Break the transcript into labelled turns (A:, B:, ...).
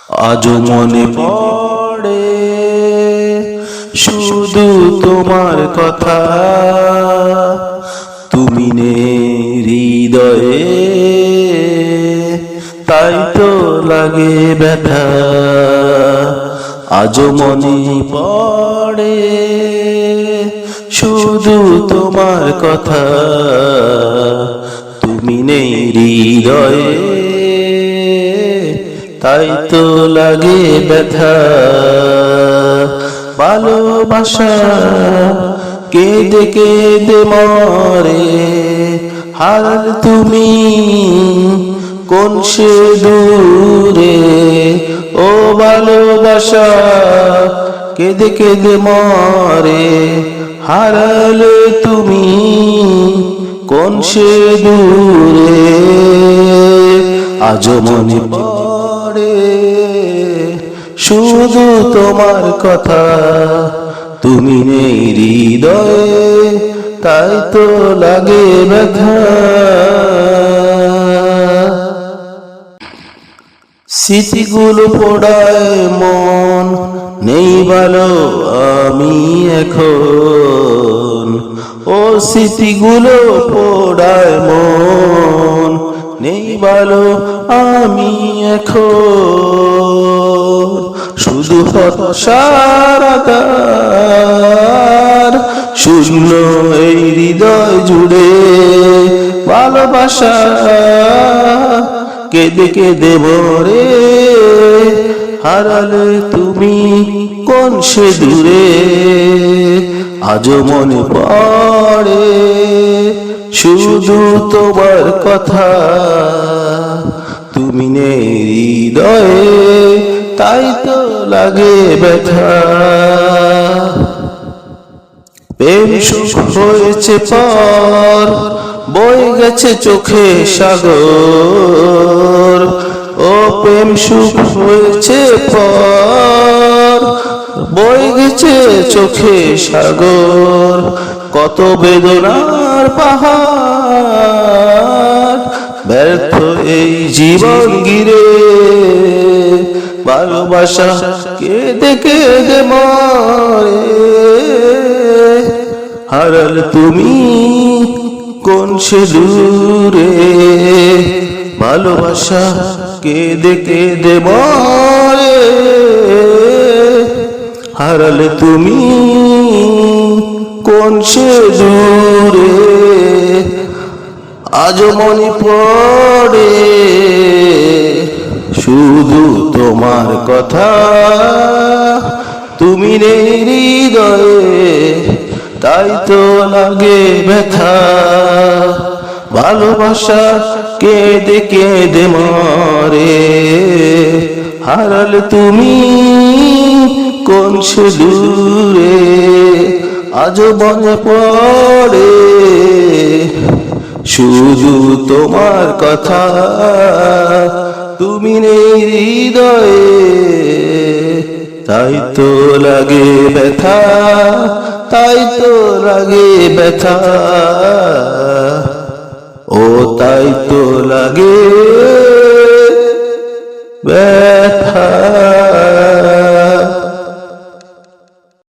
A: আজও মনে পড়ে শুধু তোমার কথা, তুমি নেই হৃদয়ে তাই তো লাগে ব্যথা। আজও মনে পড়ে শুধু তোমার কথা, তুমি নেই হৃদয়ে তাই তো লাগে ব্যথা। ভালোবাসা কেঁদে কেঁদে মরে, হারাল তুমি কোন সে দূরে। ও ভালোবাসা কেঁদে কেঁদে মরে, হারাল তুমি কোন সে দূরে। আজও মনে পড়ে শুধু তোমার কথা, তুমি নেই হৃদয়ে তাই তো লাগে ব্যথা। স্মৃতিগুলো পোড়ায় মন, নেই ভালো আমি এখন। ও স্মৃতিগুলো পোড়ায় মন, নেই ভালো আমি এখন। শুধু হতাশার শূন্য এই হৃদয় জুড়ে, ভালোবাসা কেঁদে কেঁদে মরে, হারালে তুমি কোন সে দূরে। আজও মনে পড়ে শুধু তোমার কথা, তুমি নেই হৃদয়ে তাই তো লাগে ব্যথা। প্রেম সুখ হয়েছে পর, বয়ে গেছে চোখে সাগর। ও প্রেম সুখ হয়েছে পর, বয়ে গেছে চোখে সাগর। কত বেদনার পাহাড় ব্যর্থ এই জীবন গিরে, ভালোবাসা কেঁদে কেঁদে মরে, হারাল তুমি কোন সে দূরে। ভালোবাসা কেঁদে কেঁদে মরে, হারাল তুমি কোন সে দূরে। আজও মনে পড়ে শুধু তোমার কথা, তুমি নেই হৃদয়ে তাই তো লাগে ব্যথা। ভালোবাসা কেঁদে কেঁদে মরে, হারাল তুমি কোন সে দূরে। আজও মনে পড়ে শুধু তোমার কথা, তুমি নেই হৃদয়ে তাই তো লাগে ব্যথা, তাই তো লাগে ব্যথা। ও তাই তো লাগে ব্যথা।